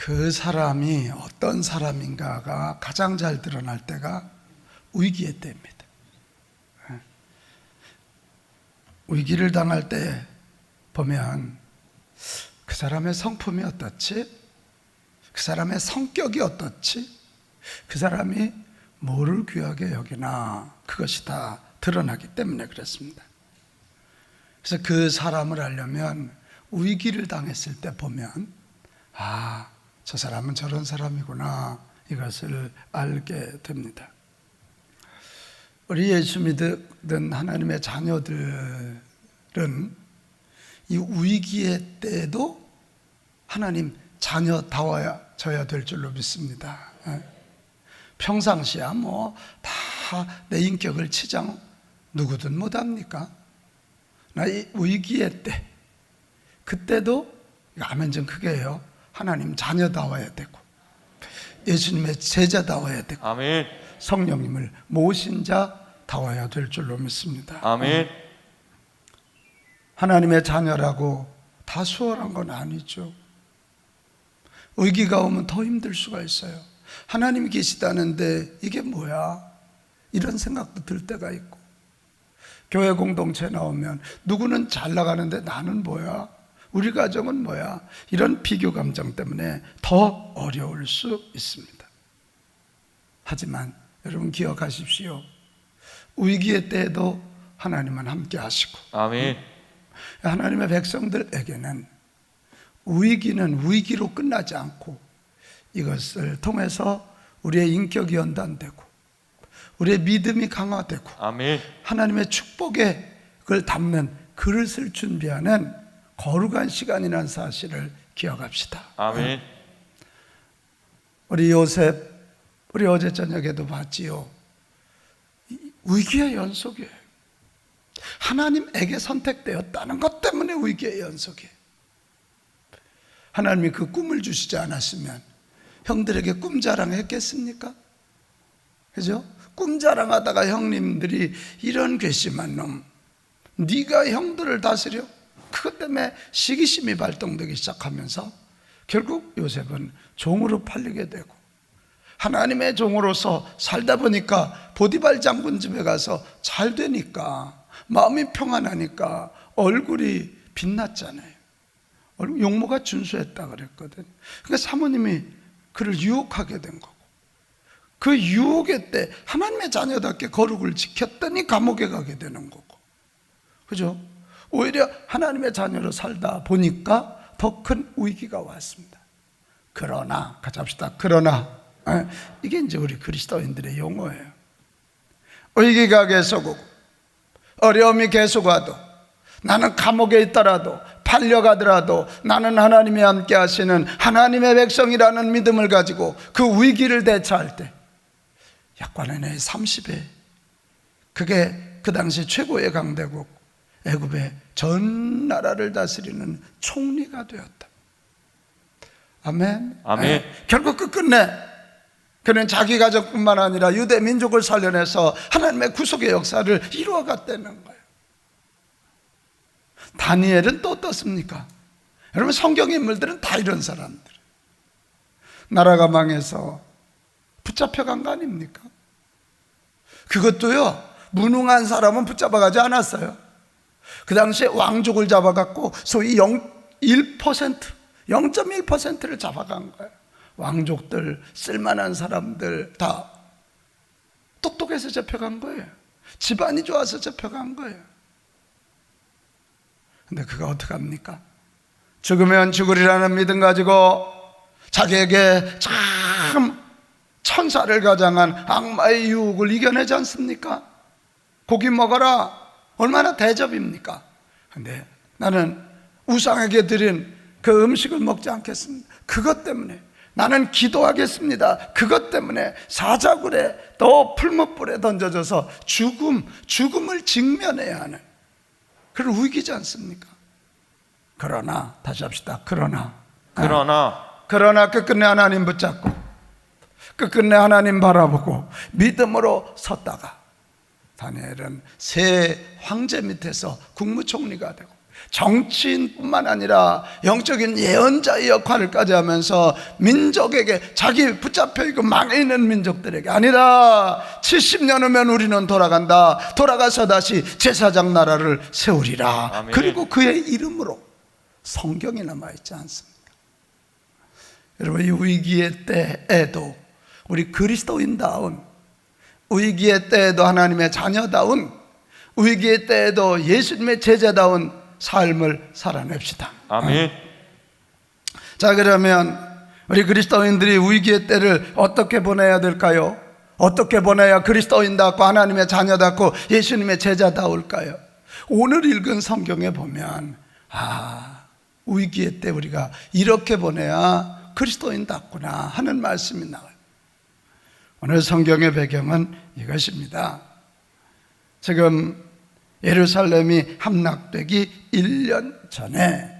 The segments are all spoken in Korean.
그 사람이 어떤 사람인가가 가장 잘 드러날 때가 위기의 때입니다. 위기를 당할 때 보면 그 사람의 성품이 어떻지? 그 사람의 성격이 어떻지? 그 사람이 뭐를 귀하게 여기나 그것이 다 드러나기 때문에 그렇습니다. 그래서 그 사람을 알려면 위기를 당했을 때 보면 저 사람은 저런 사람이구나 이것을 알게 됩니다. 우리 예수 믿는 하나님의 자녀들은 이 위기의 때에도 하나님 자녀다워져야 될 줄로 믿습니다. 평상시야 다 내 인격을 치장 누구든 못합니까? 나 이 위기의 때 그때도 아멘 좀 크게 해요. 하나님 자녀다워야 되고 예수님의 제자다워야 되고 아멘. 성령님을 모신 자다워야 될 줄로 믿습니다. 아멘. 하나님의 자녀라고 다 수월한 건 아니죠. 위기가 오면 더 힘들 수가 있어요. 하나님이 계시다는데 이게 뭐야? 이런 생각도 들 때가 있고, 교회 공동체 나오면 누구는 잘 나가는데 나는 뭐야? 우리 가정은 뭐야? 이런 비교 감정 때문에 더 어려울 수 있습니다. 하지만 여러분 기억하십시오. 위기의 때에도 하나님은 함께 하시고 아멘. 하나님의 백성들에게는 위기는 위기로 끝나지 않고 이것을 통해서 우리의 인격이 연단되고 우리의 믿음이 강화되고 아멘. 하나님의 축복에 그걸 담는 그릇을 준비하는 거룩한 시간이라는 사실을 기억합시다. 아멘. 우리 요셉, 우리 어제 저녁에도 봤지요. 위기의 연속이에요. 하나님에게 선택되었다는 것 때문에 위기의 연속이에요. 하나님이 그 꿈을 주시지 않았으면 형들에게 꿈 자랑했겠습니까? 그죠? 꿈 자랑하다가 형님들이 이런 괘씸한 놈, 네가 형들을 다스려? 그것 때문에 시기심이 발동되기 시작하면서 결국 요셉은 종으로 팔리게 되고 하나님의 종으로서 살다 보니까 보디발 장군 집에 가서 잘 되니까 마음이 평안하니까 얼굴이 빛났잖아요. 용모가 준수했다 그랬거든. 그러니까 사모님이 그를 유혹하게 된 거고 그 유혹의 때 하나님의 자녀답게 거룩을 지켰더니 감옥에 가게 되는 거고, 그죠? 오히려 하나님의 자녀로 살다 보니까 더 큰 위기가 왔습니다. 그러나 같이 합시다. 그러나 이게 이제 우리 그리스도인들의 용어예요. 위기가 계속 오고 어려움이 계속 와도 나는 감옥에 있더라도 팔려가더라도 나는 하나님이 함께 하시는 하나님의 백성이라는 믿음을 가지고 그 위기를 대처할 때 약관의 나이 30에 그게 그 당시 최고의 강대국 애굽의 전 나라를 다스리는 총리가 되었다. 아멘. 아멘. 결국 끝끝내 그는 자기 가족뿐만 아니라 유대 민족을 살려내서 하나님의 구속의 역사를 이루어갔다는 거예요. 다니엘은 또 어떻습니까? 여러분 성경 인물들은 다 이런 사람들. 나라가 망해서 붙잡혀간 거 아닙니까? 그것도요 무능한 사람은 붙잡아가지 않았어요. 그 당시에 왕족을 잡아갖고 소위 0.1%를 잡아간 거예요. 왕족들, 쓸만한 사람들 다 똑똑해서 잡혀간 거예요. 집안이 좋아서 잡혀간 거예요. 근데 그가 어떻게 합니까? 죽으면 죽으리라는 믿음 가지고 자기에게 참 천사를 가장한 악마의 유혹을 이겨내지 않습니까? 고기 먹어라. 얼마나 대접입니까? 근데 나는 우상에게 드린 그 음식을 먹지 않겠습니다. 그것 때문에 나는 기도하겠습니다. 그것 때문에 사자굴에 또 풀무불에 던져져서 죽음을 직면해야 하는 그런 위기지 않습니까? 그러나 다시 합시다. 그러나 끝끝내 하나님 붙잡고 끝끝내 하나님 바라보고 믿음으로 섰다가 다니엘은 세 황제 밑에서 국무총리가 되고 정치인뿐만 아니라 영적인 예언자의 역할을까지 하면서 민족에게 자기 붙잡혀 있고 망해 있는 민족들에게 아니다, 70년 후면 우리는 돌아간다, 돌아가서 다시 제사장 나라를 세우리라. 아멘. 그리고 그의 이름으로 성경이 남아있지 않습니까? 여러분, 이 위기의 때에도 우리 그리스도인다운, 위기의 때에도 하나님의 자녀다운, 위기의 때에도 예수님의 제자다운 삶을 살아냅시다. 아멘. 자, 그러면 우리 그리스도인들이 위기의 때를 어떻게 보내야 될까요? 어떻게 보내야 그리스도인답고 하나님의 자녀답고 예수님의 제자다울까요? 오늘 읽은 성경에 보면 위기의 때 우리가 이렇게 보내야 그리스도인답구나 하는 말씀이 나와요. 오늘 성경의 배경은 이것입니다. 지금 예루살렘이 함락되기 1년 전에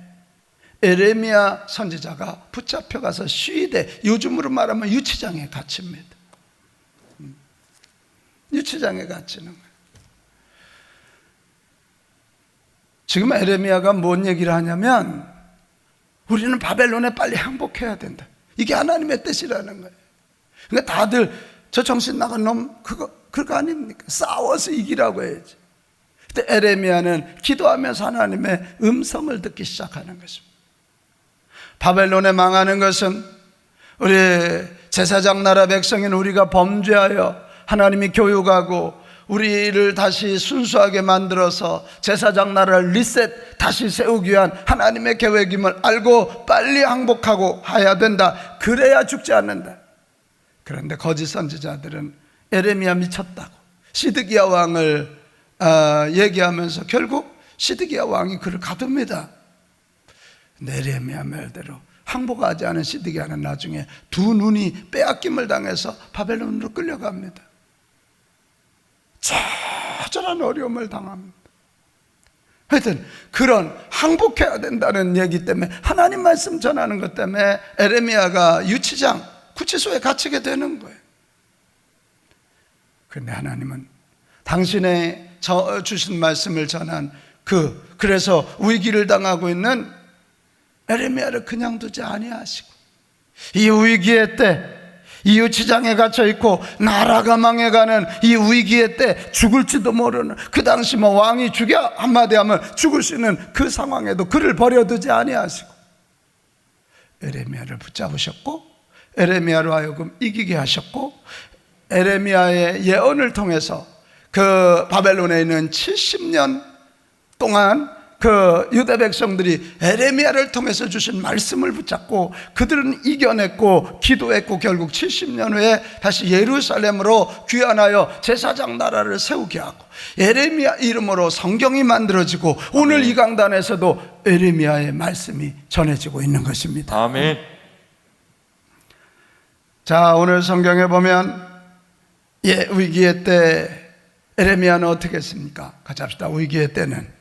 에레미야 선지자가 붙잡혀가서 시위대, 요즘으로 말하면 유치장에 갇힙니다. 유치장에 갇히는 거예요. 지금 에레미야가 뭔 얘기를 하냐면 우리는 바벨론에 빨리 항복해야 된다. 이게 하나님의 뜻이라는 거예요. 그러니까 다들 저 정신 나간 놈 그거 아닙니까? 싸워서 이기라고 해야지. 그때 에레미야는 기도하면서 하나님의 음성을 듣기 시작하는 것입니다. 바벨론에 망하는 것은 우리 제사장 나라 백성인 우리가 범죄하여 하나님이 교육하고 우리를 다시 순수하게 만들어서 제사장 나라를 리셋 다시 세우기 위한 하나님의 계획임을 알고 빨리 항복하고 해야 된다. 그래야 죽지 않는다. 그런데 거짓 선지자들은 에레미야 미쳤다고 시드기야 왕을 얘기하면서 결국 시드기야 왕이 그를 가둡니다. 에레미야 말대로 항복하지 않은 시드기야는 나중에 두 눈이 빼앗김을 당해서 바벨론으로 끌려갑니다. 처절한 어려움을 당합니다. 하여튼 그런 항복해야 된다는 얘기 때문에, 하나님 말씀 전하는 것 때문에 에레미야가 유치장, 구치소에 갇히게 되는 거예요. 그런데 하나님은 당신의 주신 말씀을 전한 그래서 위기를 당하고 있는 에레미야를 그냥 두지 아니하시고 이 위기의 때, 이 유치장에 갇혀있고 나라가 망해가는 이 위기의 때 죽을지도 모르는, 그 당시 뭐 왕이 죽여 한마디 하면 죽을 수 있는 그 상황에도 그를 버려두지 아니하시고 에레미야를 붙잡으셨고 에레미야로 하여금 이기게 하셨고, 에레미야의 예언을 통해서 그 바벨론에 있는 70년 동안 그 유대 백성들이 에레미야를 통해서 주신 말씀을 붙잡고 그들은 이겨냈고 기도했고 결국 70년 후에 다시 예루살렘으로 귀환하여 제사장 나라를 세우게 하고 에레미야 이름으로 성경이 만들어지고 오늘 이 강단에서도 에레미야의 말씀이 전해지고 있는 것입니다. 아멘. 자, 오늘 성경에 보면 위기의 때 에레미야는 어떻게 했습니까? 같이 합시다. 위기의 때는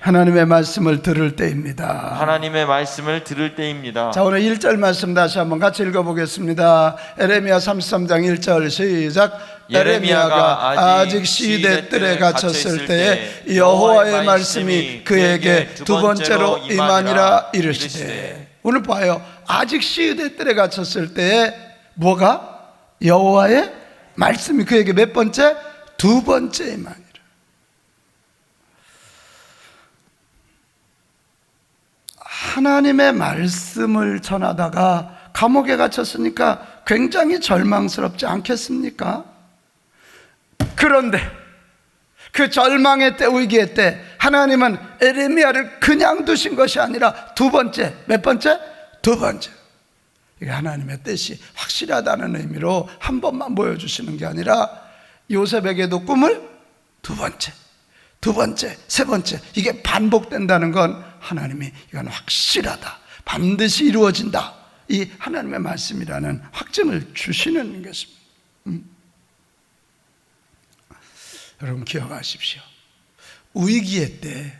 하나님의 말씀을 들을 때입니다. 하나님의 말씀을 들을 때입니다. 자, 오늘 1절 말씀 다시 한번 같이 읽어보겠습니다. 에레미야 33장 1절 시작. 에레미야가 아직 시대 뜰에 갇혔을 때에 여호와의 말씀이 그에게 두 번째로 임하니라 이르시되. 오늘 봐요. 아직 시대 뜰에 갇혔을 때에 뭐가? 여호와의 말씀이 그에게 몇 번째? 두 번째 임하니라. 하나님의 말씀을 전하다가 감옥에 갇혔으니까 굉장히 절망스럽지 않겠습니까? 그런데 그 절망의 때, 위기의 때 하나님은 에레미야를 그냥 두신 것이 아니라 두 번째, 몇 번째? 두 번째. 이게 하나님의 뜻이 확실하다는 의미로 한 번만 보여주시는 게 아니라 요셉에게도 꿈을 두 번째, 두 번째, 세 번째, 이게 반복된다는 건 하나님이 이건 확실하다, 반드시 이루어진다, 이 하나님의 말씀이라는 확증을 주시는 것입니다. 여러분 기억하십시오. 위기의 때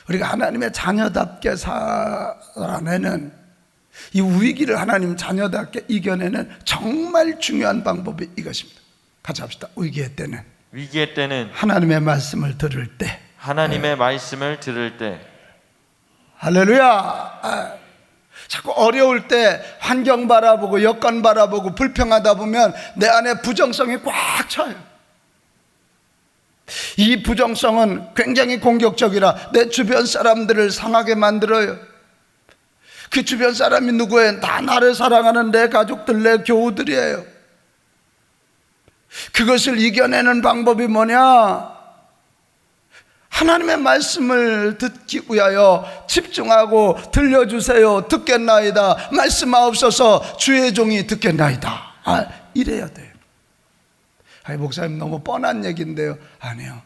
우리가 하나님의 자녀답게 살아내는, 이 위기를 하나님 자녀답게 이겨내는 정말 중요한 방법이 이것입니다. 같이 합시다. 위기의 때는 하나님의 하나님의 말씀을 들을 때, 하나님의 말씀을 들을 때 할렐루야. 자꾸 어려울 때 환경 바라보고 여건 바라보고 불평하다 보면 내 안에 부정성이 꽉 차요. 이 부정성은 굉장히 공격적이라 내 주변 사람들을 상하게 만들어요. 그 주변 사람이 누구예요? 다 나를 사랑하는 내 가족들, 내 교우들이에요. 그것을 이겨내는 방법이 뭐냐? 하나님의 말씀을 듣기 위하여 집중하고 들려주세요. 듣겠나이다. 말씀하옵소서 주의 종이 듣겠나이다. 이래야 돼요. 목사님 너무 뻔한 얘기인데요. 아니요,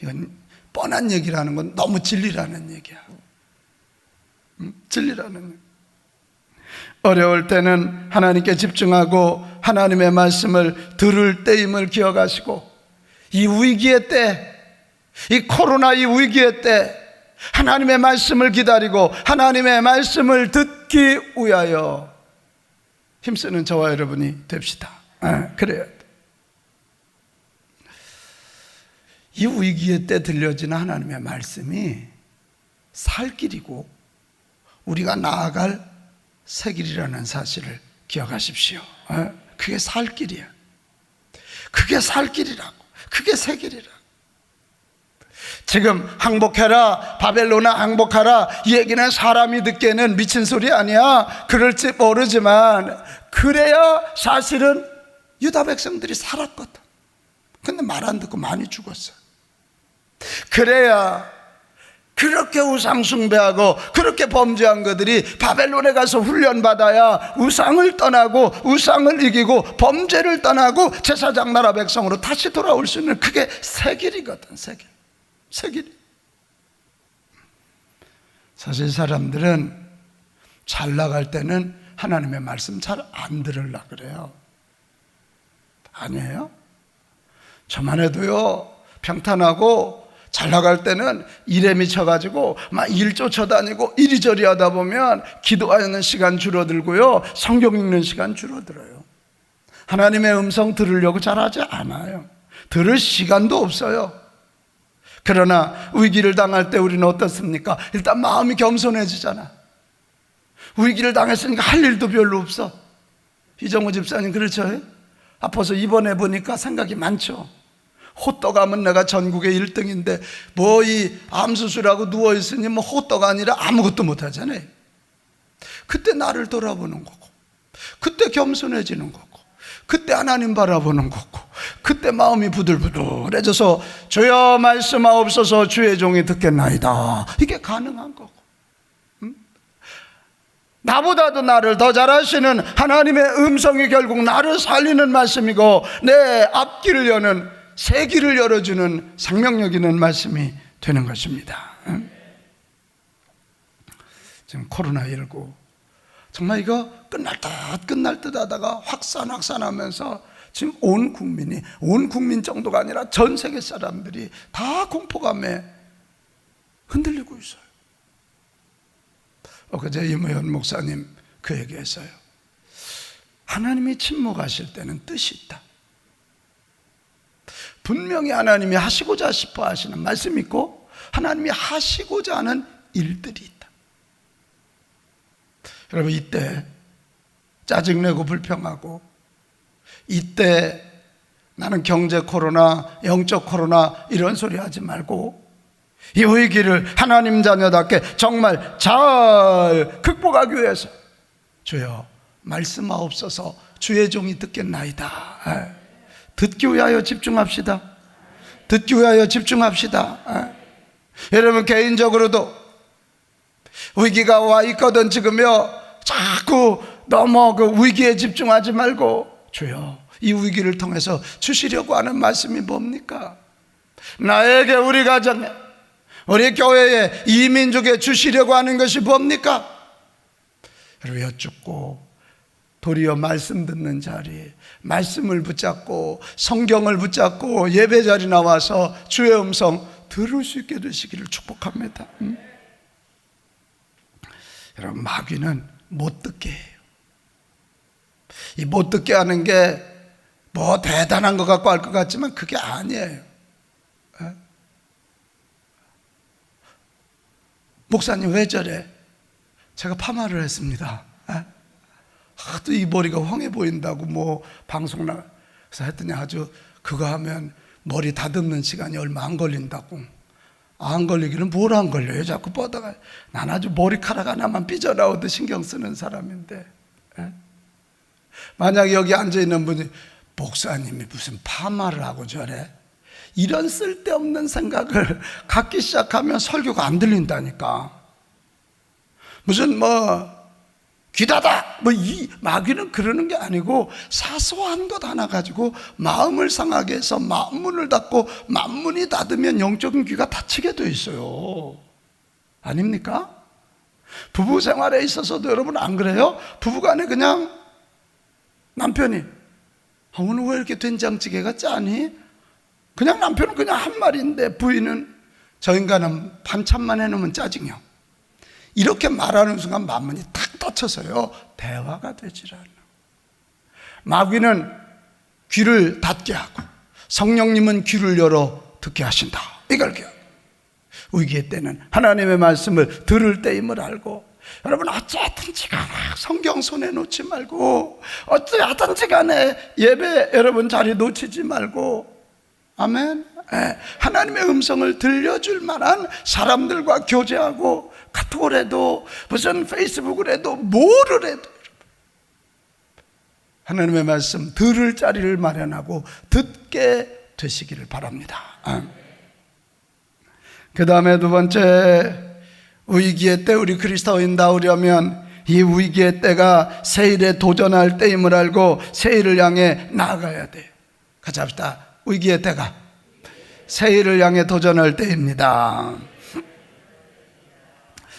이건 뻔한 얘기라는 건 너무 진리라는 얘기야. 진리라는 얘기. 어려울 때는 하나님께 집중하고 하나님의 말씀을 들을 때임을 기억하시고, 이 위기의 때, 이 코로나 이 위기의 때 하나님의 말씀을 기다리고 하나님의 말씀을 듣기 위하여 힘쓰는 저와 여러분이 됩시다. 그래야 돼. 이 위기의 때 들려지는 하나님의 말씀이 살 길이고 우리가 나아갈 새 길이라는 사실을 기억하십시오. 그게 살 길이야. 그게 살 길이라고. 그게 새 길이라고. 지금 항복해라, 바벨론아 항복하라, 이 얘기는 사람이 듣기에는 미친 소리 아니야. 그럴지 모르지만 그래야 사실은 유다 백성들이 살았거든. 근데 말 안 듣고 많이 죽었어. 그래야 그렇게 우상 숭배하고 그렇게 범죄한 그들이 바벨론에 가서 훈련받아야 우상을 떠나고 우상을 이기고 범죄를 떠나고 제사장 나라 백성으로 다시 돌아올 수 있는, 그게 새 길이거든. 새 길. 새 길. 사실 사람들은 잘 나갈 때는 하나님의 말씀 잘 안 들으려고 그래요. 아니에요? 저만 해도요, 평탄하고 잘 나갈 때는 일에 미쳐가지고 막 일 쫓아다니고 이리저리 하다 보면 기도하는 시간 줄어들고요, 성경 읽는 시간 줄어들어요. 하나님의 음성 들으려고 잘하지 않아요. 들을 시간도 없어요. 그러나 위기를 당할 때 우리는 어떻습니까? 일단 마음이 겸손해지잖아. 위기를 당했으니까 할 일도 별로 없어. 이정호 집사님 그렇죠? 아파서 입원해 보니까 생각이 많죠. 호떡하면 내가 전국에 1등인데 뭐 이 암수술하고 누워있으니 뭐 호떡 아니라 아무것도 못하잖아요. 그때 나를 돌아보는 거고, 그때 겸손해지는 거고, 그때 하나님 바라보는 거고, 그때 마음이 부들부들해져서 주여 말씀하옵소서 주의 종이 듣겠나이다, 이게 가능한 거고. 나보다도 나를 더 잘하시는 하나님의 음성이 결국 나를 살리는 말씀이고 내 앞길을 여는, 새 길을 열어주는 생명력 있는 말씀이 되는 것입니다. 지금 코로나19 정말 이거 끝날 듯 하다가 확산하면서 지금 온 국민 정도가 아니라 전 세계 사람들이 다 공포감에 흔들리고 있어요. 엊그제 이무현 목사님 그 얘기했어요. 하나님이 침묵하실 때는 뜻이 있다. 분명히 하나님이 하시고자 싶어 하시는 말씀이 있고 하나님이 하시고자 하는 일들이 있다. 여러분, 이때 짜증내고 불평하고, 이때 나는 경제 코로나, 영적 코로나 이런 소리 하지 말고 이 위기를 하나님 자녀답게 정말 잘 극복하기 위해서 주여 말씀하옵소서 주의 종이 듣겠나이다. 듣기 위하여 집중합시다. 듣기 위하여 집중합시다. 여러분, 개인적으로도 위기가 와 있거든 지금요. 자꾸 너무 그 위기에 집중하지 말고 주여 이 위기를 통해서 주시려고 하는 말씀이 뭡니까? 나에게, 우리 가정에, 우리 교회에, 이 민족에 주시려고 하는 것이 뭡니까? 여러분, 여쭙고 도리어 말씀 듣는 자리, 말씀을 붙잡고 성경을 붙잡고 예배 자리 나와서 주의 음성 들을 수 있게 되시기를 축복합니다. 여러분, 마귀는 못 듣게 해요. 이 못 듣게 하는 게 뭐 대단한 것 같고 할 것 같지만 그게 아니에요. 목사님 왜 저래? 제가 파마를 했습니다. 하도 이 머리가 황해 보인다고 뭐 방송 나가서 했더니 아주 그거 하면 머리 다듬는 시간이 얼마 안 걸린다고. 안 걸리기는 뭘 안 걸려요? 자꾸 뻗어가. 난 아주 머리카락 하나만 삐져나오듯 신경 쓰는 사람인데. 만약에 여기 앉아있는 분이 목사님이 무슨 파마를 하고 저래? 이런 쓸데없는 생각을 갖기 시작하면 설교가 안 들린다니까. 무슨 뭐 귀다다 뭐 이 마귀는 그러는 게 아니고 사소한 것 하나 가지고 마음을 상하게 해서 마음문을 닫고 마음문이 닫으면 영적인 귀가 닫히게 돼 있어요. 아닙니까? 부부 생활에 있어서도 여러분 안 그래요? 부부간에 그냥 남편이 오늘 왜 이렇게 된장찌개가 짜니? 그냥 남편은 그냥 한 말인데 부인은 저 인간은 반찬만 해놓으면 짜증이요. 이렇게 말하는 순간 마음문이 탁 닫혀서요 대화가 되질 않아. 마귀는 귀를 닫게 하고 성령님은 귀를 열어 듣게 하신다. 이걸 기억. 위기의 때는 하나님의 말씀을 들을 때임을 알고, 여러분 어찌하든지 간에 성경 손에 놓지 말고 어찌하든지 간에 예배 여러분 자리 놓치지 말고, 아멘. 하나님의 음성을 들려줄 만한 사람들과 교제하고, 카톡을 해도 무슨 페이스북을 해도 뭐를 해도 하나님의 말씀 들을 자리를 마련하고 듣게 되시기를 바랍니다. 그 다음에 두 번째, 위기의 때 우리 그리스도인다우려면 이 위기의 때가 새일에 도전할 때임을 알고 새일을 향해 나아가야 돼. 같이 합시다. 위기의 때가 새일을 향해 도전할 때입니다.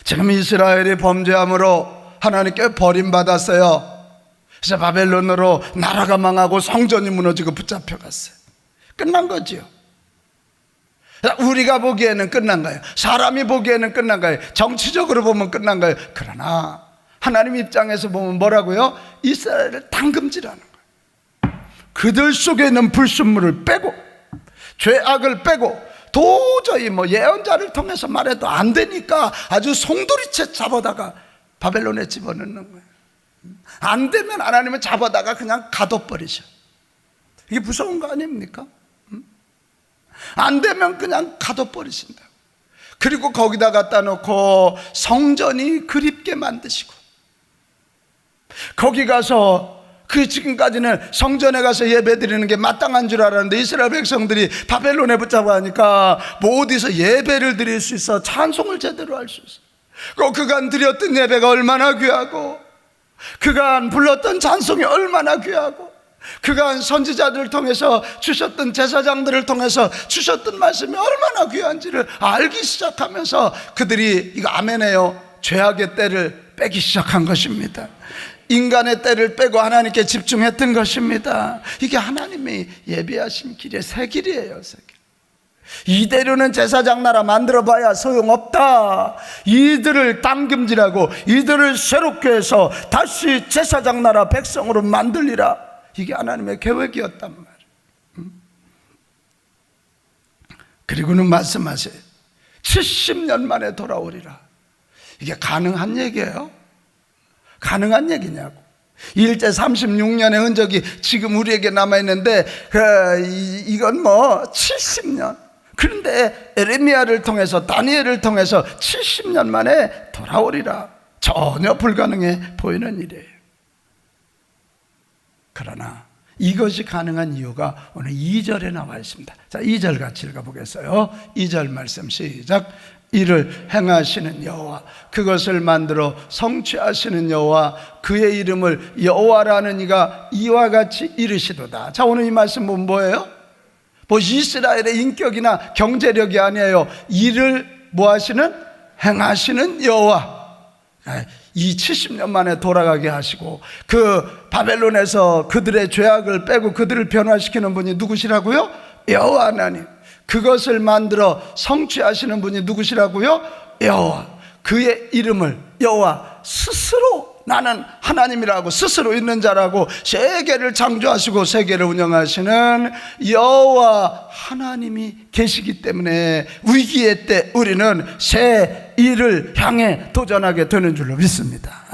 지금 이스라엘이 범죄함으로 하나님께 버림받았어요. 그래서 바벨론으로 나라가 망하고 성전이 무너지고 붙잡혀갔어요. 끝난 거지요. 우리가 보기에는 끝난 거예요. 사람이 보기에는 끝난 거예요. 정치적으로 보면 끝난 거예요. 그러나 하나님 입장에서 보면 뭐라고요? 이스라엘을 당금질하는 거예요. 그들 속에 있는 불순물을 빼고 죄악을 빼고, 도저히 뭐 예언자를 통해서 말해도 안 되니까 아주 송두리째 잡아다가 바벨론에 집어넣는 거예요. 안 되면 하나님은 잡아다가 그냥 가둬버리셔. 이게 무서운 거 아닙니까? 안 되면 그냥 가둬버리신다. 그리고 거기다 갖다 놓고 성전이 그립게 만드시고, 거기 가서 그 지금까지는 성전에 가서 예배 드리는 게 마땅한 줄 알았는데 이스라엘 백성들이 바벨론에 붙잡아가니까 뭐 어디서 예배를 드릴 수 있어? 찬송을 제대로 할 수 있어. 그간 드렸던 예배가 얼마나 귀하고, 그간 불렀던 찬송이 얼마나 귀하고, 그간 선지자들을 통해서 주셨던 제사장들을 통해서 주셨던 말씀이 얼마나 귀한지를 알기 시작하면서 그들이 이거 아멘해요, 죄악의 때를 빼기 시작한 것입니다. 인간의 때를 빼고 하나님께 집중했던 것입니다. 이게 하나님이 예비하신 길의 새 길이에요. 새 길. 이대로는 제사장 나라 만들어봐야 소용없다. 이들을 당김질하고 이들을 새롭게 해서 다시 제사장 나라 백성으로 만들리라. 이게 하나님의 계획이었단 말이에요. 그리고는 말씀하세요. 70년 만에 돌아오리라. 이게 가능한 얘기예요? 가능한 얘기냐고. 일제 36년의 흔적이 지금 우리에게 남아있는데 이건 뭐 70년. 그런데 에레미야를 통해서 다니엘을 통해서 70년 만에 돌아오리라. 전혀 불가능해 보이는 일이에요. 그러나 이것이 가능한 이유가 오늘 2절에 나와 있습니다. 자, 2절 같이 읽어보겠어요. 2절 말씀 시작. 이를 행하시는 여호와, 그것을 만들어 성취하시는 여호와, 그의 이름을 여호와라는 이가 이와 같이 이르시도다. 자, 오늘 이 말씀 보면 뭐예요? 뭐 이스라엘의 인격이나 경제력이 아니에요. 이를 뭐 하시는? 행하시는 여호와. 이 70년 만에 돌아가게 하시고, 그 바벨론에서 그들의 죄악을 빼고 그들을 변화시키는 분이 누구시라고요? 여호와 하나님. 그것을 만들어 성취하시는 분이 누구시라고요? 여호와. 그의 이름을 여호와 스스로 나는 하나님이라고 스스로 있는 자라고 세계를 창조하시고 세계를 운영하시는 여호와 하나님이 계시기 때문에 위기의 때 우리는 새 일을 향해 도전하게 되는 줄로 믿습니다.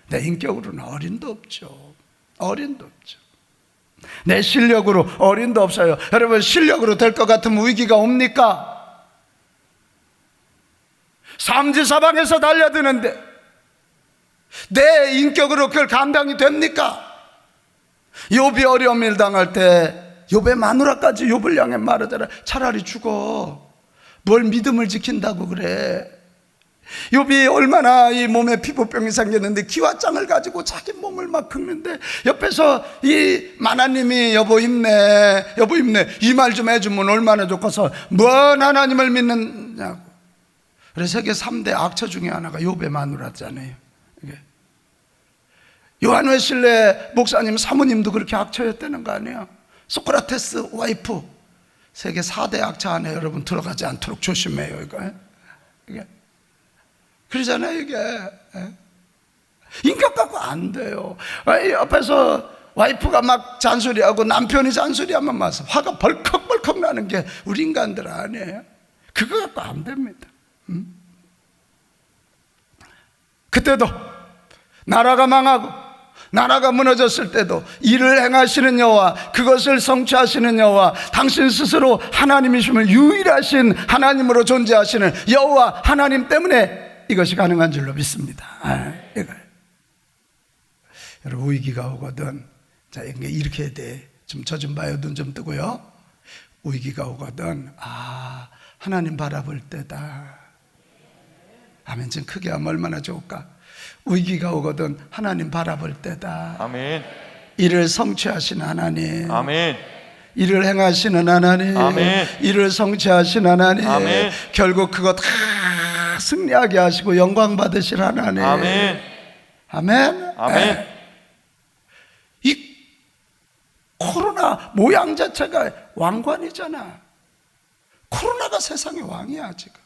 내 인격으로는 어린도 없죠. 어린도 없죠. 내 실력으로 어린도 없어요. 여러분, 실력으로 될 것 같으면 위기가 옵니까? 삼지사방에서 달려드는데 내 인격으로 그걸 감당이 됩니까? 욥이 어려움을 당할 때 욥의 마누라까지 욥을 향해 말하더라. 차라리 죽어. 뭘 믿음을 지킨다고 그래. 욥이 얼마나 이 몸에 피부병이 생겼는데 기와장을 가지고 자기 몸을 막 긁는데 옆에서 이 만화님이 여보 힘내, 여보 힘내, 이 말 좀 해주면 얼마나 좋겠어. 뭔 하나님을 믿느냐고. 그래서 세계 3대 악처 중에 하나가 욥의 마누라잖아요. 요한 웨슬레 목사님 사모님도 그렇게 악처였다는 거 아니에요? 소크라테스 와이프. 세계 4대 악처 안에 여러분 들어가지 않도록 조심해요. 이게 그러잖아요. 이게 인격 갖고 안 돼요. 옆에서 와이프가 막 잔소리하고 남편이 잔소리하면 막 화가 벌컥벌컥 나는 게 우리 인간들 아니에요? 그거 갖고 안 됩니다. 그때도 나라가 망하고 나라가 무너졌을 때도 일을 행하시는 여호와, 그것을 성취하시는 여호와, 당신 스스로 하나님이심을 유일하신 하나님으로 존재하시는 여호와 하나님 때문에 이것이 가능한 줄로 믿습니다. 이거예요. 여러분, 위기가 오거든, 자, 이렇게 해야 돼. 저 좀 봐요. 눈 좀 뜨고요. 위기가 오거든, 하나님 바라볼 때다. 아멘. 좀 크게 하면 얼마나 좋을까? 위기가 오거든 하나님 바라볼 때다. 아멘. 일을 성취하신 하나님. 아멘. 일을 행하시는 하나님. 아멘. 일을 성취하신 하나님. 아멘. 결국 그거 다 승리하게 하시고 영광 받으실 하나님. 아멘. 아멘. 아멘. 이 코로나 모양 자체가 왕관이잖아. 코로나가 세상의 왕이야 지금.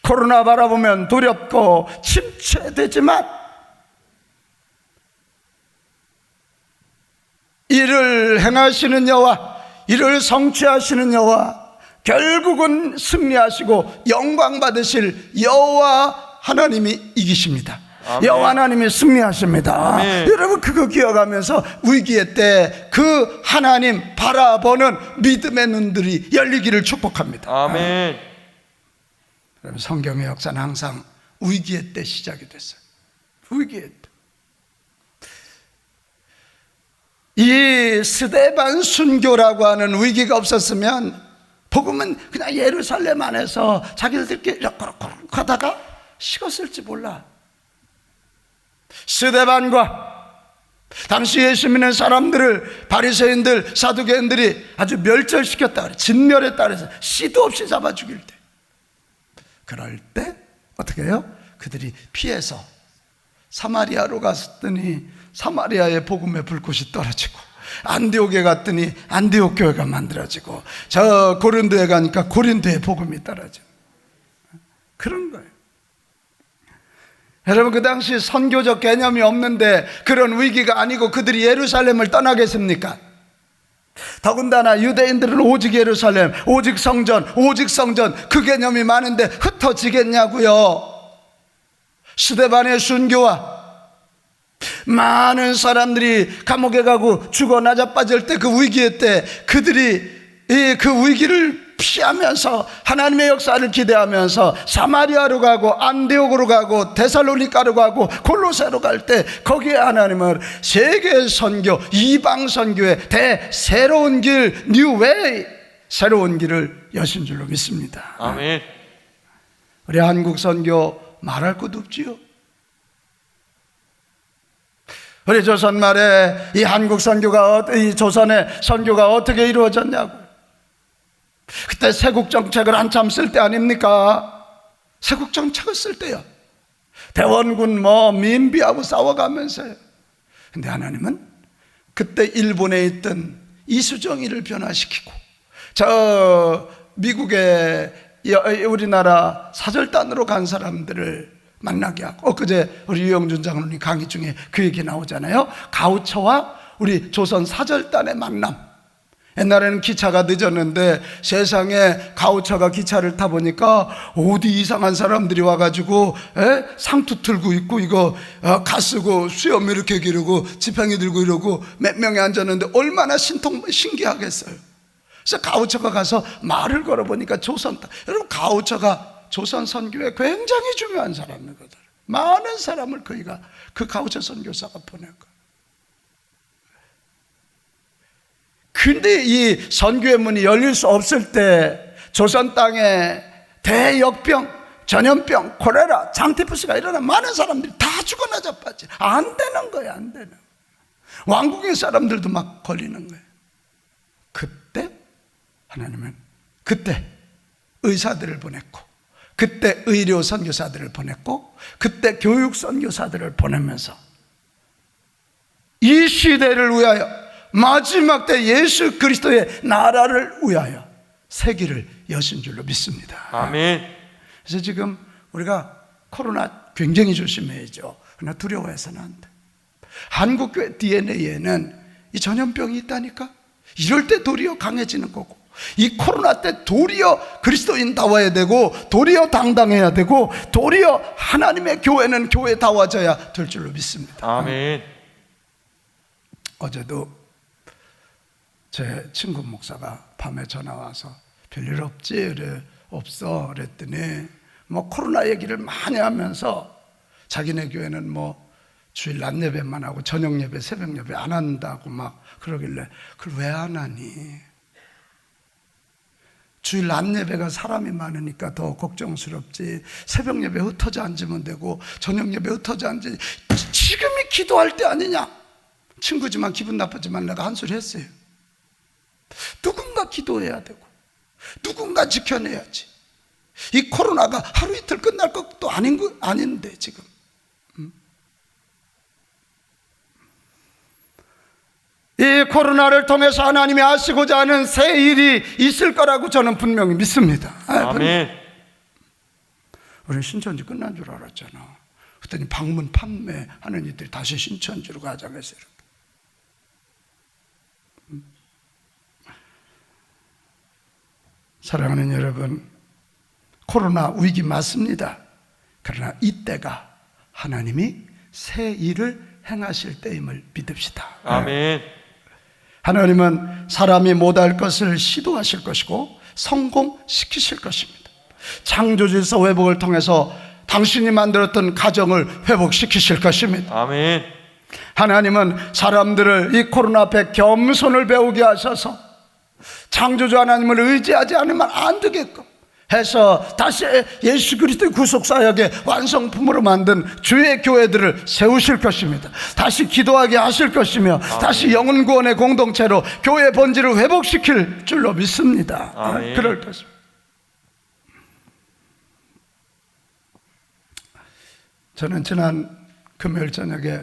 코로나 바라보면 두렵고 침체되지만 일을 행하시는 여호와, 일을 성취하시는 여호와, 결국은 승리하시고 영광 받으실 여호와 하나님이 이기십니다. 아멘. 여호와 하나님이 승리하십니다. 아멘. 여러분, 그거 기억하면서 위기의 때 그 하나님 바라보는 믿음의 눈들이 열리기를 축복합니다. 아멘. 그럼 성경의 역사는 항상 위기의 때 시작이 됐어요. 위기의 때. 이 스데반 순교라고 하는 위기가 없었으면 복음은 그냥 예루살렘 안에서 자기들끼리 이렇게 하다가 식었을지 몰라. 스데반과 당시 예수 믿는 사람들을 바리새인들, 사두개인들이 아주 멸절시켰다 그래. 진멸했다 그래서 씨도 없이 잡아 죽일 때, 그럴 때 어떻게 해요? 그들이 피해서 사마리아로 갔더니 사마리아의 복음의 불꽃이 떨어지고, 안디옥에 갔더니 안디옥 교회가 만들어지고, 저 고린도에 가니까 고린도의 복음이 떨어지고, 그런 거예요. 여러분, 그 당시 선교적 개념이 없는데 그런 위기가 아니고 그들이 예루살렘을 떠나겠습니까? 더군다나 유대인들은 오직 예루살렘, 오직 성전 그 개념이 많은데 흩어지겠냐고요. 스데반의 순교와 많은 사람들이 감옥에 가고 죽어 나자빠질 때, 그 위기의 때 그들이 그 위기를 피하면서 하나님의 역사를 기대하면서 사마리아로 가고 안디옥으로 가고 데살로니가로 가고 골로새로 갈 때 거기에 하나님은 세계 선교, 이방 선교의 새로운 길, 뉴 웨이, 새로운 길을 여신 줄로 믿습니다. 아멘. 우리 한국 선교 말할 것도 없지요. 우리 조선 말에 이 한국 선교가, 이 조선의 선교가 어떻게 이루어졌냐고. 그때 세국 정책을 한참 쓸 때 아닙니까? 세국 정책을 쓸 때요. 대원군 민비하고 싸워가면서요. 근데 하나님은 그때 일본에 있던 이수정이를 변화시키고, 저 미국의 우리나라 사절단으로 간 사람들을 만나게 하고, 엊그제 우리 유영준 장로님 강의 중에 그 얘기 나오잖아요. 가우처와 우리 조선 사절단의 만남. 옛날에는 기차가 늦었는데 세상에 가우처가 기차를 타보니까 어디 이상한 사람들이 와가지고 상투 틀고 있고 이거 가 쓰고 수염 이렇게 기르고 지팡이 들고 이러고 몇 명이 앉았는데 얼마나 신기하겠어요. 그래서 가우처가 가서 말을 걸어보니까 조선단, 여러분 가우처가 조선 선교에 굉장히 중요한 사람이거든. 많은 사람을 그 가우처 선교사가 보낸 거예요. 근데 이 선교의 문이 열릴 수 없을 때 조선 땅에 대역병, 전염병, 콜레라, 장티푸스가 일어나 많은 사람들이 다 죽어나 자빠지. 안 되는 거야, 안 되는. 왕국의 사람들도 막 걸리는 거예요. 그때 하나님은 그때 의사들을 보냈고, 그때 의료 선교사들을 보냈고, 그때 교육 선교사들을 보내면서 이 시대를 위하여, 마지막 때 예수 그리스도의 나라를 위하여 세기를 여신 줄로 믿습니다. 아멘. 그래서 지금 우리가 코로나 굉장히 조심해야죠. 그러나 두려워해서는 안 돼. 한국교회 DNA에는 이 전염병이 있다니까. 이럴 때 도리어 강해지는 거고, 이 코로나 때 도리어 그리스도인다워야 되고, 도리어 당당해야 되고, 도리어 하나님의 교회는 교회다워져야 될 줄로 믿습니다. 아멘. 어제도 제 친구 목사가 밤에 전화 와서 별일 없지? 그래, 없어. 그랬더니 뭐 코로나 얘기를 많이 하면서 자기네 교회는 뭐 주일 낮 예배만 하고 저녁 예배, 새벽 예배 안 한다고 막 그러길래, 그걸 왜 안 하니? 주일 낮 예배가 사람이 많으니까 더 걱정스럽지. 새벽 예배 흩어져 앉으면 되고 저녁 예배 흩어져 앉지. 지금이 기도할 때 아니냐? 친구지만 기분 나쁘지만 내가 한 소리 했어요. 누군가 기도해야 되고 누군가 지켜내야지. 이 코로나가 하루 이틀 끝날 것도 아닌데 지금. 이 코로나를 통해서 하나님이 하시고자 하는 새 일이 있을 거라고 저는 분명히 믿습니다. 아멘. 우리 신천지 끝난 줄 알았잖아. 그랬더니 방문 판매하는 이들이 다시 신천지로 가자면서 이렇게. 사랑하는 여러분, 코로나 위기 맞습니다. 그러나 이때가 하나님이 새 일을 행하실 때임을 믿읍시다. 아멘. 하나님은 사람이 못할 것을 시도하실 것이고 성공시키실 것입니다. 창조주에서 회복을 통해서 당신이 만들었던 가정을 회복시키실 것입니다. 아멘. 하나님은 사람들을 이 코로나 앞에 겸손을 배우게 하셔서 창조주 하나님을 의지하지 않으면 안 되게끔 해서 다시 예수 그리스도의 구속사역의 완성품으로 만든 주의 교회들을 세우실 것입니다. 다시 기도하게 하실 것이며 다시 영혼 구원의 공동체로 교회 본질을 회복시킬 줄로 믿습니다. 아멘. 그럴 것입니다. 저는 지난 금요일 저녁에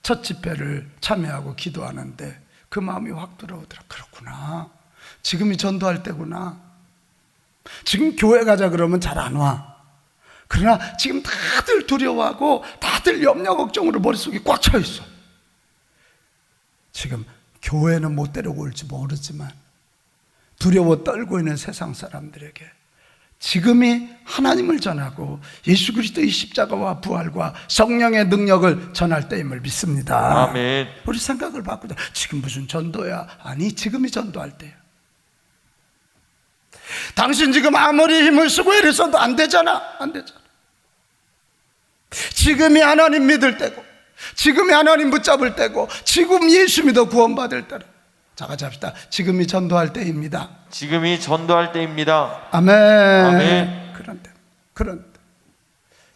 첫 집회를 참여하고 기도하는데 그 마음이 확 들어오더라. 그렇구나, 지금이 전도할 때구나. 지금 교회 가자 그러면 잘 안 와. 그러나 지금 다들 두려워하고 다들 염려 걱정으로 머릿속이 꽉 차 있어. 지금 교회는 못 데려올지 모르지만 두려워 떨고 있는 세상 사람들에게 지금이 하나님을 전하고 예수 그리스도의 십자가와 부활과 성령의 능력을 전할 때임을 믿습니다. 아멘. 우리 생각을 바꾸자. 지금 무슨 전도야? 아니, 지금이 전도할 때야. 당신 지금 아무리 힘을 쓰고 애를 써도 안 되잖아. 안 되잖아. 지금이 하나님 믿을 때고, 지금이 하나님 붙잡을 때고, 지금 예수 믿어 구원받을 때라. 자, 같이 합시다. 지금이 전도할 때입니다. 지금이 전도할 때입니다. 아멘. 아멘. 그런데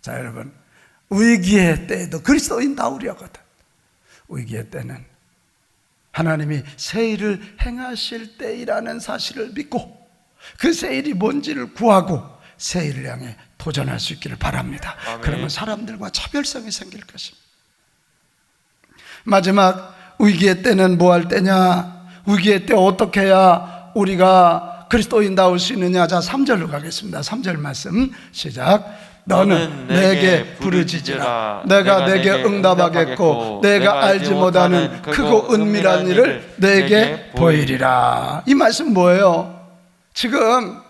자, 여러분, 위기의 때에도 그리스도인다우려거든. 위기의 때는 하나님이 새 일을 행하실 때이라는 사실을 믿고 그 새 일이 뭔지를 구하고 새 일을 향해 도전할 수 있기를 바랍니다. 아멘. 그러면 사람들과 차별성이 생길 것입니다. 마지막, 위기의 때는 뭐 할 때냐? 위기의 때 어떻게 해야 우리가 그리스도인다울 수 있느냐? 자, 3절로 가겠습니다. 3절 말씀 시작. 너는 내게 부르짖으라. 내가 내게 응답하겠고 내가 알지 못하는 크고 은밀한 일을 내게 보이리라. 이 말씀 뭐예요? 지금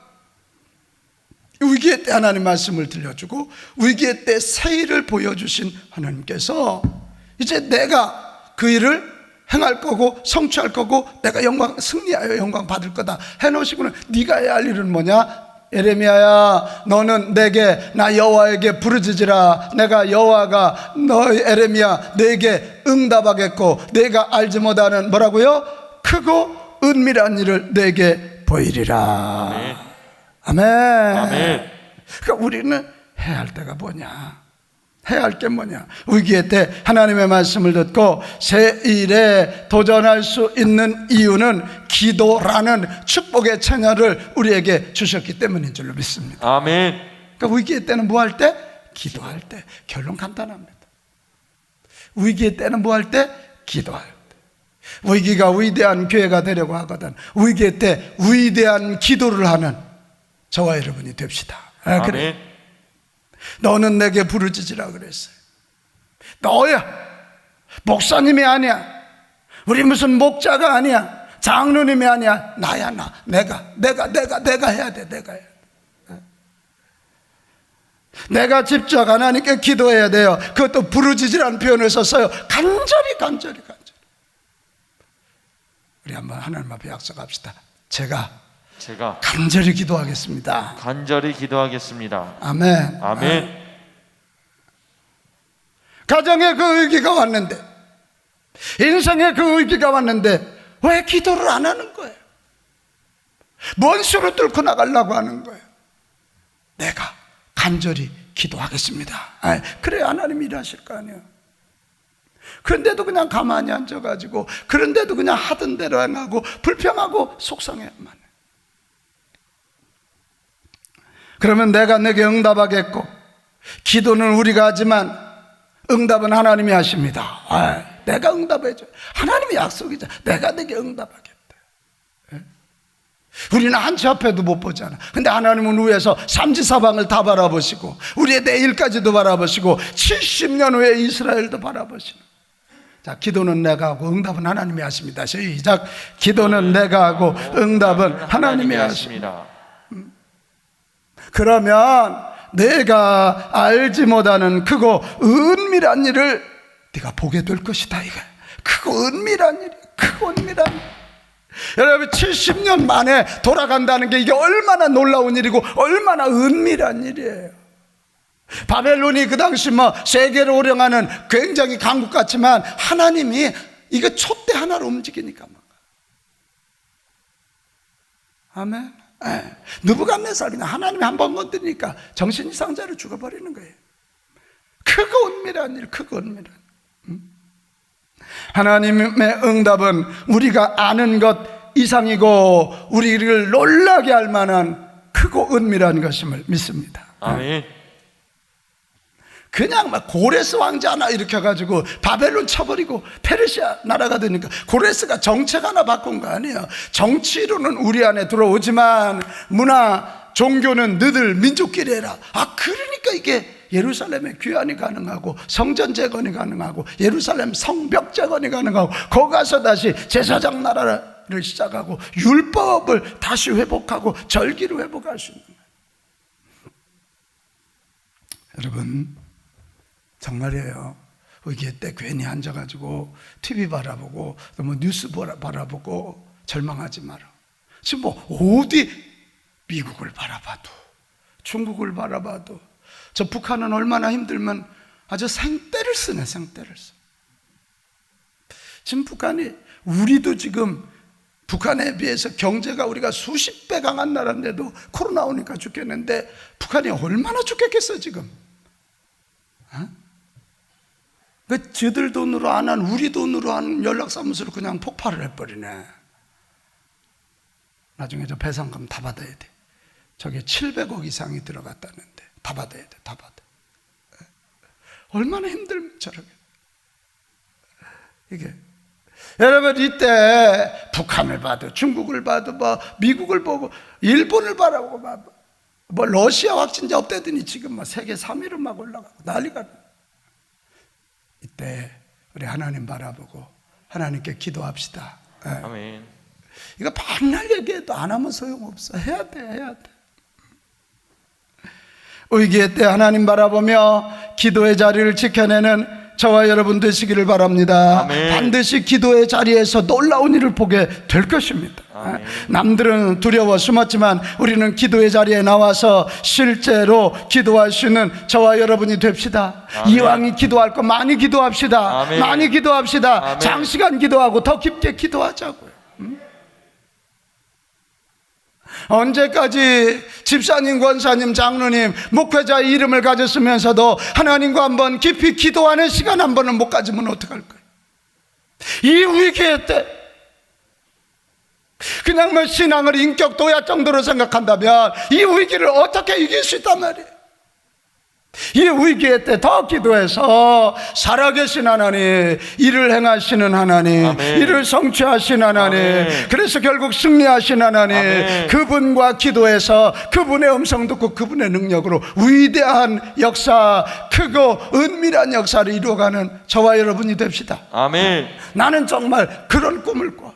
위기의 때 하나님 말씀을 들려주고 위기의 때 새 일을 보여주신 하나님께서 이제 내가 그 일을 행할 거고 성취할 거고 내가 영광 승리하여 영광 받을 거다 해놓으시고는 네가 해야 할 일은 뭐냐? 에레미야야, 너는 내게 나 여호와에게 부르짖으라. 내가 여호와가 너 에레미야 내게 응답하겠고 내가 알지 못하는 뭐라고요? 크고 은밀한 일을 내게 보이리라. 아멘. 아멘. 그러니까 우리는 해야 할 때가 뭐냐? 해야 할 게 뭐냐? 위기의 때 하나님의 말씀을 듣고 새 일에 도전할 수 있는 이유는 기도라는 축복의 채널을 우리에게 주셨기 때문인 줄로 믿습니다. 아멘. 그러니까 위기의 때는 뭐 할 때? 기도할 때. 결론 간단합니다. 위기의 때는 뭐 할 때? 기도할 때. 위기가 위대한 교회가 되려고 하거든 위기의 때 위대한 기도를 하는 저와 여러분이 됩시다. 아멘. 그래. 너는 내게 부르짖으라 그랬어요. 너야. 목사님이 아니야. 우리 무슨 목자가 아니야. 장로님이 아니야. 나야 나. 내가 해야 돼. 내가 해야 돼. 내가 직접 하나님께 기도해야 돼요. 그것도 부르짖으라는 표현을 썼어요. 간절히. 우리 한번 하나님 앞에 약속합시다. 제가 간절히 기도하겠습니다. 간절히 기도하겠습니다. 아멘. 아멘. 가정에 그 위기가 왔는데, 인생에 그 위기가 왔는데 왜 기도를 안 하는 거예요? 뭔 수로 뚫고 나가려고 하는 거예요? 내가 간절히 기도하겠습니다. 그래야 하나님이 일하실 거 아니에요. 그런데도 그냥 가만히 앉아가지고, 그런데도 그냥 하던 대로 행하고 불평하고 속상해만 해. 그러면 내가 내게 응답하겠고, 기도는 우리가 하지만 응답은 하나님이 하십니다. 내가 응답해줘. 하나님의 약속이죠. 내가 내게 응답하겠다. 우리는 한치 앞에도 못 보잖아. 근데 하나님은 위에서 삼지사방을 다 바라보시고 우리의 내일까지도 바라보시고 70년 후에 이스라엘도 바라보시는. 자, 기도는 내가 하고 응답은 하나님이 하십니다. 시작. 기도는 내가 하고 응답은 하나님이 하십니다. 그러면 내가 알지 못하는 크고 은밀한 일을 네가 보게 될 것이다. 이거 크고 은밀한 일, 크고 은밀한 일. 여러분 70년 만에 돌아간다는 게 이게 얼마나 놀라운 일이고 얼마나 은밀한 일이에요. 바벨론이 그 당시 세계를 오령하는 굉장히 강국 같지만 하나님이 이거 촛대 하나로 움직이니까 아멘. 느부갓네살 그냥 하나님이 한 번 건드리니까 정신 이상자를 죽어버리는 거예요. 크고 은밀한 일, 크고 은밀한 일. 하나님의 응답은 우리가 아는 것 이상이고 우리를 놀라게 할 만한 크고 은밀한 것임을 믿습니다. 아멘. 그냥 막 고레스 왕자 하나 일으켜가지고 바벨론 쳐버리고 페르시아 나라가 되니까 고레스가 정책 하나 바꾼 거 아니에요. 정치로는 우리 안에 들어오지만 문화, 종교는 너들 민족끼리 해라. 그러니까 이게 예루살렘의 귀환이 가능하고 성전 재건이 가능하고 예루살렘 성벽 재건이 가능하고 거기 가서 다시 제사장 나라를 시작하고 율법을 다시 회복하고 절기를 회복할 수 있는 거예요. 여러분 정말이에요. 위기의 때 괜히 앉아가지고 TV 바라보고 뉴스 바라보고 절망하지 마라. 지금 어디 미국을 바라봐도 중국을 바라봐도 저 북한은 얼마나 힘들면 아주 생떼를 쓰네. 생떼를 써. 지금 북한이 우리도 지금 북한에 비해서 경제가 우리가 수십 배 강한 나라인데도 코로나 오니까 죽겠는데 북한이 얼마나 죽겠겠어 지금. 그 저들 돈으로 안 한 우리 돈으로 한 연락사무소를 그냥 폭발을 해버리네. 나중에 저 배상금 다 받아야 돼. 저게 700억 이상이 들어갔다는데 다 받아야 돼. 다 받아. 얼마나 힘들면 저러게. 이게 여러분 이때 북한을 봐도 중국을 봐도 미국을 보고 일본을 바라보고 뭐 러시아 확진자 없대더니 지금 막 세계 3위로 막 올라가고 난리가 나. 이때 우리 하나님 바라보고 하나님께 기도합시다. 예. 아멘. 이거 밤날 얘기해도 안 하면 소용없어. 해야 돼. 위기의 때 하나님 바라보며 기도의 자리를 지켜내는 저와 여러분 되시기를 바랍니다. 아멘. 반드시 기도의 자리에서 놀라운 일을 보게 될 것입니다. 아멘. 남들은 두려워 숨었지만 우리는 기도의 자리에 나와서 실제로 기도할 수 있는 저와 여러분이 됩시다. 아멘. 이왕이 기도할 거 많이 기도합시다. 아멘. 많이 기도합시다. 아멘. 장시간 기도하고 더 깊게 기도하자고요. 언제까지 집사님, 권사님, 장로님, 목회자의 이름을 가졌으면서도 하나님과 한번 깊이 기도하는 시간 한 번은 못 가지면 어떡할 거예요? 이 위기의 때 그냥 뭐 신앙을 인격 도야 정도로 생각한다면 이 위기를 어떻게 이길 수 있단 말이에요? 이 위기의 때 더 기도해서 살아계신 하나님, 일을 행하시는 하나님, 아멘. 일을 성취하신 하나님, 아멘. 그래서 결국 승리하신 하나님, 아멘. 그분과 기도해서 그분의 음성 듣고 그분의 능력으로 위대한 역사, 크고 은밀한 역사를 이루어가는 저와 여러분이 됩시다. 아멘. 나는 정말 그런 꿈을 꿔.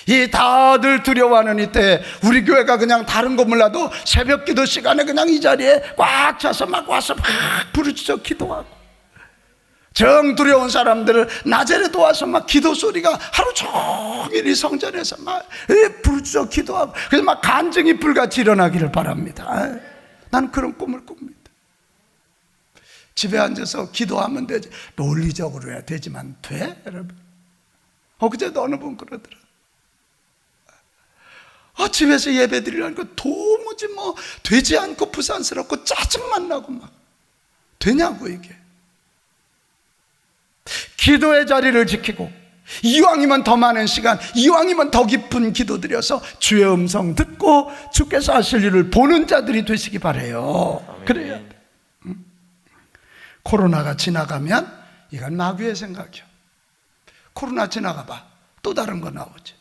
이 다들 두려워하는 이때 우리 교회가 그냥 다른 거 몰라도 새벽 기도 시간에 그냥 이 자리에 꽉 차서 막 와서 막 부르짖어 기도하고, 정 두려운 사람들을 낮에라도 와서 막 기도 소리가 하루 종일 이 성전에서 막 부르짖어 기도하고, 그래서 막 간증이 불같이 일어나기를 바랍니다. 나는 그런 꿈을 꿉니다. 집에 앉아서 기도하면 되지, 논리적으로 해야 되지만 돼? 여러분, 그제도 어느 분 그러더라. 집에서 예배 드리려니까 도무지 뭐 되지 않고 부산스럽고 짜증만 나고 막 되냐고. 이게 기도의 자리를 지키고 이왕이면 더 많은 시간, 이왕이면 더 깊은 기도 드려서 주의 음성 듣고 주께서 하실 일을 보는 자들이 되시기 바라요. 아멘. 그래야 돼. 코로나가 지나가면 이건 마귀의 생각이요. 코로나 지나가봐 또 다른 거 나오지.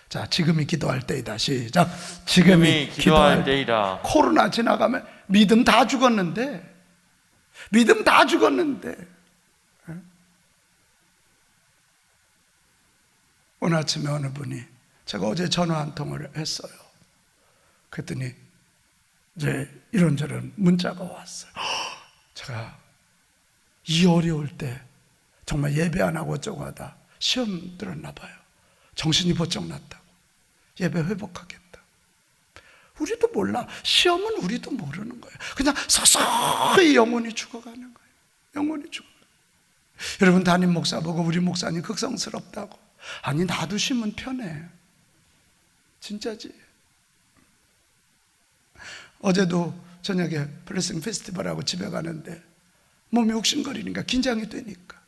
자, 지금이 기도할 때이다. 시작. 지금이 기도할 때이다. 코로나 지나가면 믿음 다 죽었는데, 오늘 아침에 어느 분이, 제가 어제 전화 한 통을 했어요. 그랬더니 이제 이런저런 문자가 왔어요. 제가 이 어려울 때 정말 예배 안 하고 어쩌고 하다 시험 들었나 봐요. 정신이 번쩍 났다고. 예배 회복하겠다. 우리도 몰라. 시험은 우리도 모르는 거예요. 그냥 서서히 영혼이 죽어가는 거예요. 영혼이 죽어가는 거예요. 여러분, 담임 목사 보고 우리 목사님 극성스럽다고. 아니, 놔두시면 편해. 진짜지. 어제도 저녁에 블레싱 페스티벌하고 집에 가는데 몸이 욱신거리니까 긴장이 되니까.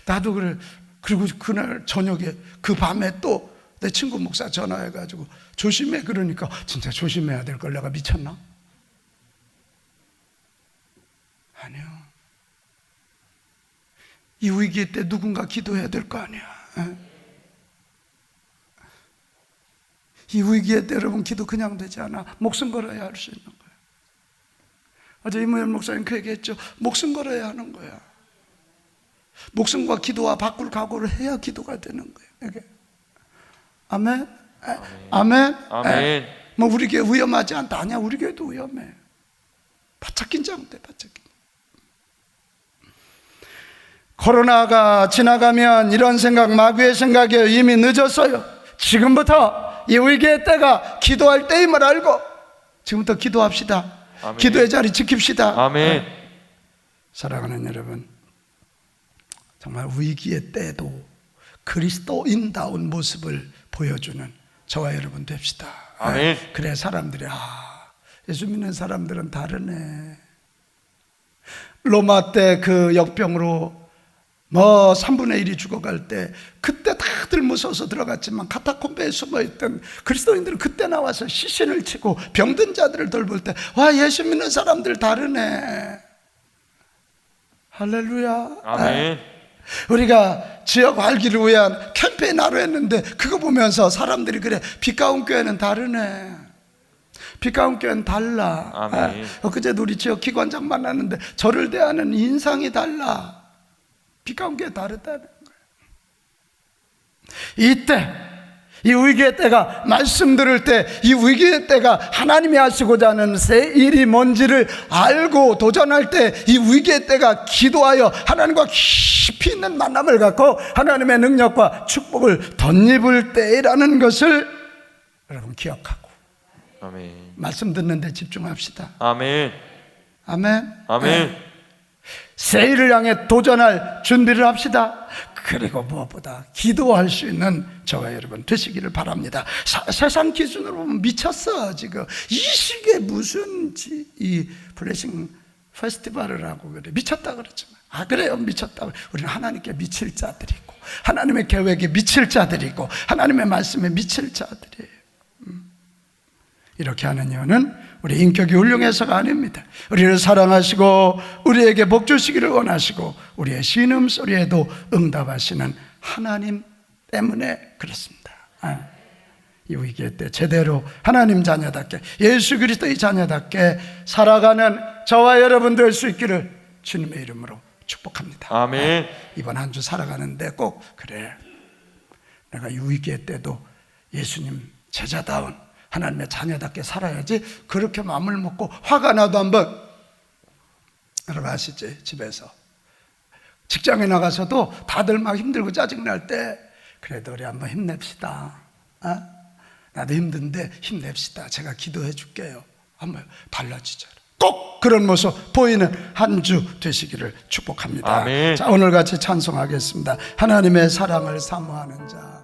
나도 그래. 그리고 그날 저녁에 그 밤에 또 내 친구 목사 전화해가지고 조심해 그러니까 진짜 조심해야 될 걸 내가 미쳤나? 아니요. 이 위기 때 누군가 기도해야 될 거 아니야. 이 위기에 때 여러분 기도 그냥 되지 않아. 목숨 걸어야 할 수 있는 거야. 어제 이무현 목사님 그 얘기했죠. 목숨 걸어야 하는 거야. 목숨과 기도와 바꿀 각오를 해야 기도가 되는 거예요. 이게. 아멘. 아멘. 아멘. 뭐 우리 교회 위험하지 않다. 아니야, 우리 교회도 위험해. 바짝 긴장돼. 바짝 긴장. 코로나가 지나가면 이런 생각, 마귀의 생각에 이미 늦었어요. 지금부터 이 위기의 때가 기도할 때임을 알고 지금부터 기도합시다. 아멘. 기도의 자리 지킵시다. 아멘. 사랑하는 여러분, 정말 위기의 때도 그리스도인다운 모습을 보여주는 저와 여러분 됩시다. 아멘. 그래 사람들이 예수 믿는 사람들은 다르네. 로마 때 그 역병으로 뭐 3분의 1이 죽어갈 때 그때 다들 무서워서 들어갔지만 카타콤베에 숨어있던 그리스도인들은 그때 나와서 시신을 치고 병든 자들을 돌볼 때 와, 예수 믿는 사람들 다르네. 할렐루야. 아멘. 우리가 지역 활기를 위한 캠페인 하루 했는데 그거 보면서 사람들이 그래, 빛가운 교회는 다르네, 빛가운 교회는 달라. 아멘. 그제도 우리 지역 기관장 만났는데 저를 대하는 인상이 달라. 빛가운 교회 다르다는 거예요. 이때, 이 위기의 때가, 말씀 들을 때 이 위기의 때가 하나님이 하시고자 하는 새 일이 뭔지를 알고 도전할 때, 이 위기의 때가 기도하여 하나님과 깊이 있는 만남을 갖고 하나님의 능력과 축복을 덧입을 때라는 것을 여러분 기억하고 아멘. 말씀 듣는 데 집중합시다. 아멘. 아멘. 아멘. 새 일을 향해 도전할 준비를 합시다. 그리고 무엇보다 기도할 수 있는 저와 여러분 되시기를 바랍니다. 세상 기준으로 보면 미쳤어. 지금 이 시기에 무슨 이 블레싱 페스티벌을 하고 그래, 미쳤다 그러지만, 그래요, 미쳤다. 우리는 하나님께 미칠 자들이고 하나님의 계획에 미칠 자들이고 하나님의 말씀에 미칠 자들이에요. 이렇게 하는 이유는 우리 인격이 훌륭해서가 아닙니다. 우리를 사랑하시고 우리에게 복 주시기를 원하시고 우리의 신음소리에도 응답하시는 하나님 때문에 그렇습니다. 이 위기의 때 제대로 하나님 자녀답게, 예수 그리스도의 자녀답게 살아가는 저와 여러분 될 수 있기를 주님의 이름으로 축복합니다. 아멘. 이번 한 주 살아가는데 꼭 그래, 내가 이 위기의 때도 예수님 제자다운 하나님의 자녀답게 살아야지. 그렇게 마음을 먹고 화가 나도 한번, 여러분 아시지? 집에서 직장에 나가서도 다들 막 힘들고 짜증날 때 그래도 우리 한번 힘냅시다. 나도 힘든데 힘냅시다. 제가 기도해 줄게요. 한번 달라지죠. 꼭 그런 모습 보이는 한 주 되시기를 축복합니다. 아멘. 자, 오늘 같이 찬송하겠습니다. 하나님의 사랑을 사모하는 자.